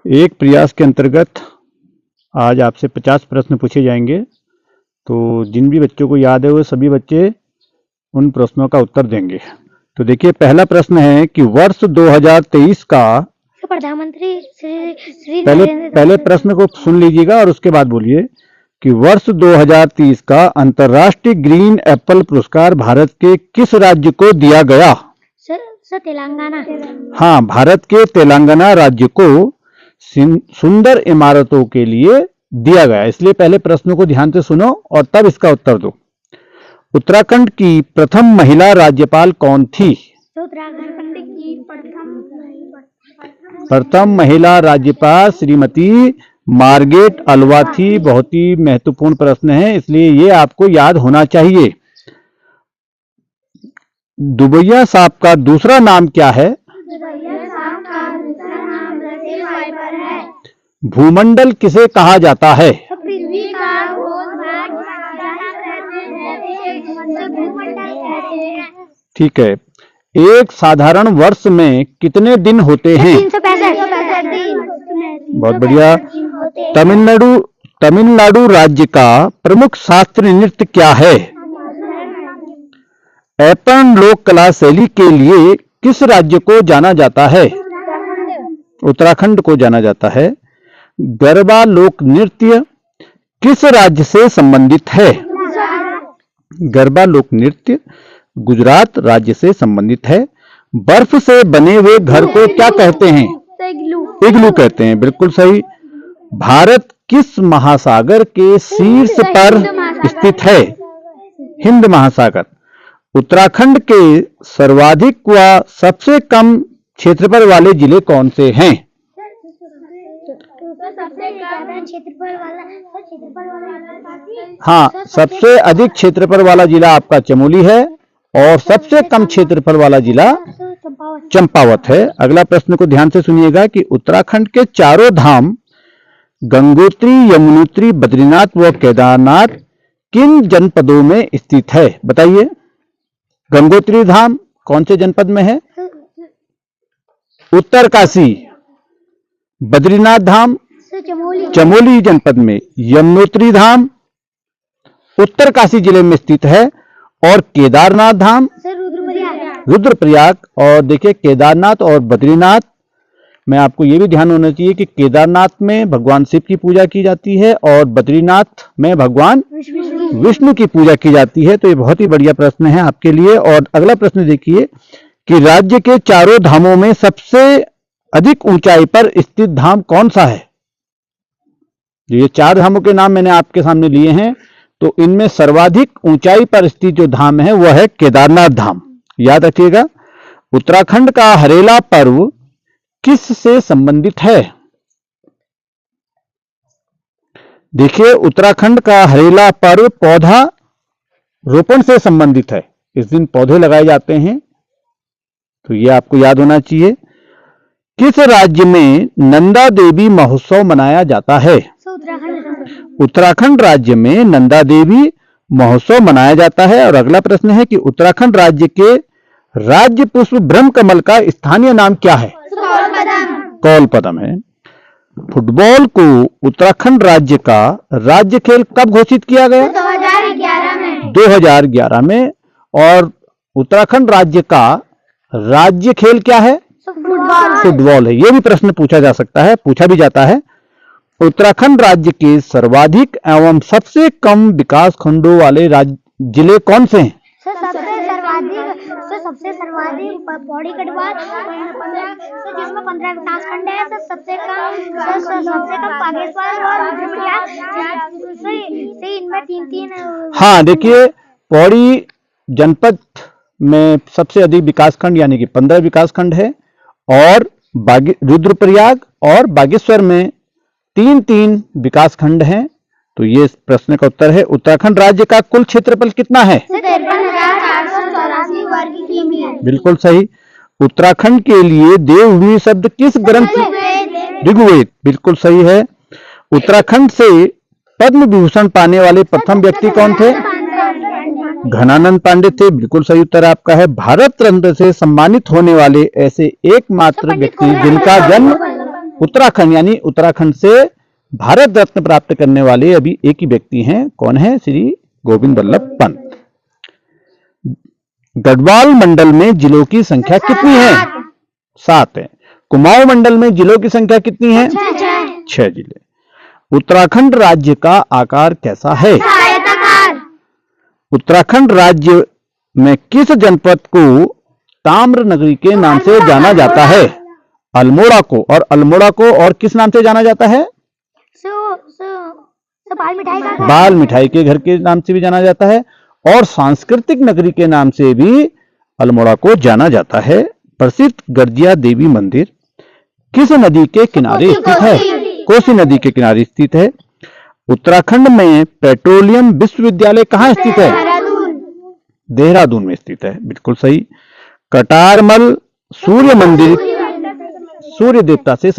एक प्रयास के अंतर्गत आज आपसे 50 प्रश्न पूछे जाएंगे। तो जिन भी बच्चों को याद है वो सभी बच्चे उन प्रश्नों का उत्तर देंगे। तो देखिए, पहला प्रश्न है कि वर्ष 2023 का प्रधानमंत्री श्री पहले प्रश्न को सुन लीजिएगा और उसके बाद बोलिए कि वर्ष 2030 का अंतर्राष्ट्रीय ग्रीन एप्पल पुरस्कार भारत के किस राज्य को दिया गया? सर तेलंगाना। हाँ, भारत के तेलंगाना राज्य को सुंदर इमारतों के लिए दिया गया। इसलिए पहले प्रश्नों को ध्यान से सुनो और तब इसका उत्तर दो। उत्तराखंड की प्रथम महिला राज्यपाल कौन थी? उत्तराखंड की प्रथम महिला राज्यपाल श्रीमती मार्गरेट अल्वा थी। बहुत ही महत्वपूर्ण प्रश्न है, इसलिए ये आपको याद होना चाहिए। दुबैया सांप का दूसरा नाम क्या है? भूमंडल किसे कहा जाता है? ठीक है। एक साधारण वर्ष में कितने दिन होते हैं? 365 दिन। बहुत बढ़िया। तमिलनाडु राज्य का प्रमुख शास्त्रीय नृत्य क्या है? एपन लोक कला शैली के लिए किस राज्य को जाना जाता है? उत्तराखंड को जाना जाता है। गरबा लोक नृत्य किस राज्य से संबंधित है? गरबा लोक नृत्य गुजरात राज्य से संबंधित है। बर्फ से बने हुए घर को क्या कहते हैं? इग्लू कहते हैं। बिल्कुल सही। भारत किस महासागर के शीर्ष पर स्थित है? हिंद महासागर। उत्तराखंड के सर्वाधिक व सबसे कम क्षेत्रफल वाले जिले कौन से हैं? हाँ, सबसे अधिक क्षेत्रफल वाला जिला आपका चमोली है और सबसे कम क्षेत्रफल वाला जिला चंपावत है। अगला प्रश्न को ध्यान से सुनिएगा कि उत्तराखंड के चारों धाम गंगोत्री, यमुनोत्री, बद्रीनाथ व केदारनाथ किन जनपदों में स्थित है? बताइए। गंगोत्री धाम कौन से जनपद में है? उत्तरकाशी। बद्रीनाथ धाम चमोली जनपद में। यमुनोत्री धाम उत्तरकाशी जिले में स्थित है और केदारनाथ धाम रुद्रप्रयाग। और देखिए, केदारनाथ और बद्रीनाथ में आपको यह भी ध्यान होना चाहिए कि केदारनाथ में भगवान शिव की पूजा की जाती है और बद्रीनाथ में भगवान विष्णु की पूजा की जाती है। तो ये बहुत ही बढ़िया प्रश्न है आपके लिए। और अगला प्रश्न देखिए कि राज्य के चारों धामों में सबसे अधिक ऊंचाई पर स्थित धाम कौन सा है? ये 4 धामों के नाम मैंने आपके सामने लिए हैं, तो इनमें सर्वाधिक ऊंचाई पर स्थित जो धाम है वह है केदारनाथ धाम। याद रखिएगा। उत्तराखंड का हरेला पर्व किस से संबंधित है? देखिए, उत्तराखंड का हरेला पर्व पौधा रोपण से संबंधित है। इस दिन पौधे लगाए जाते हैं, तो ये आपको याद होना चाहिए। किस राज्य में नंदा देवी महोत्सव मनाया जाता है? उत्तराखंड राज्य में नंदा देवी महोत्सव मनाया जाता है। और अगला प्रश्न है कि उत्तराखंड राज्य के राज्य पुष्प ब्रह्म कमल का स्थानीय नाम क्या है? कौलपदम है। फुटबॉल को उत्तराखंड राज्य का राज्य खेल कब घोषित किया गया? 2011 में। और उत्तराखंड राज्य का राज्य खेल क्या है? फुटबॉल है। यह भी प्रश्न पूछा जा सकता है, पूछा भी जाता है। उत्तराखंड राज्य के सर्वाधिक एवं सबसे कम विकास खंडों वाले जिले कौन से हैं? सबसे सर्वाधिक पौड़ी गढ़वाल जिसमें 15 विकास खंड है। सबसे कम बागेश्वर और रुद्रप्रयाग से इनमें 3-3। हाँ, देखिए, पौड़ी जनपद में सबसे अधिक विकास खंड यानी कि 15 विकास खंड है और रुद्रप्रयाग और बागेश्वर में 3-3 विकास खंड हैं। तो ये प्रश्न का उत्तर है। उत्तराखंड राज्य का कुल क्षेत्रफल कितना है? 53,484 वर्ग किमी। बिल्कुल सही। उत्तराखंड के लिए देवभूमि शब्द किस ग्रंथ? ऋग्वेद। बिल्कुल सही है। उत्तराखंड से पद्म विभूषण पाने वाले प्रथम व्यक्ति कौन थे? घनानंद पांडे थे। बिल्कुल सही उत्तर आपका है। भारत रत्न से सम्मानित होने वाले ऐसे एकमात्र व्यक्ति जिनका जन्म उत्तराखंड, यानी उत्तराखंड से भारत रत्न प्राप्त करने वाले अभी एक ही व्यक्ति हैं। कौन है? श्री गोविंद वल्लभ पंत। गढ़वाल मंडल में जिलों की संख्या कितनी है? 7 है। कुमाऊं मंडल में जिलों की संख्या कितनी है? 6 जिले। उत्तराखंड राज्य का आकार कैसा है? उत्तराखंड राज्य में किस जनपद को ताम्र नगरी के नाम से जाना जाता है? अल्मोड़ा को। और अल्मोड़ा को और किस नाम से जाना जाता है? बाल मिठाई के घर के नाम से भी जाना जाता है, और सांस्कृतिक नगरी के नाम से भी अल्मोड़ा को जाना जाता है। प्रसिद्ध गर्जिया देवी मंदिर किस नदी के किनारे स्थित है? कोसी नदी के किनारे स्थित है। उत्तराखंड में पेट्रोलियम विश्वविद्यालय कहाँ स्थित है? देहरादून में स्थित है। बिल्कुल सही। कटारमल सूर्य मंदिर सूर्य देवता से